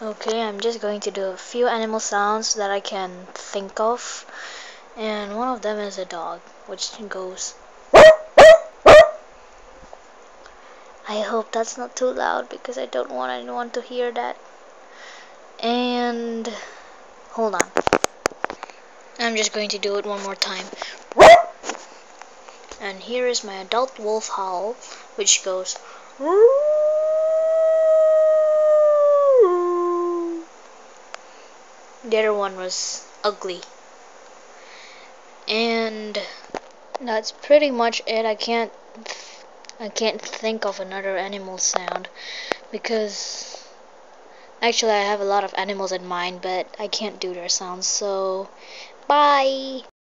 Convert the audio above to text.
Okay, I'm just going to do a few animal sounds that I can think of, and one of them is a dog, which goes. I hope that's not too loud because I don't want anyone to hear that. And hold on, I'm just going to do it one more time. And here is my adult wolf howl, which goes. The other one was ugly. And that's pretty much it. I can't think of another animal sound because actually I have a lot of animals in mind, but I can't do their sounds. So bye.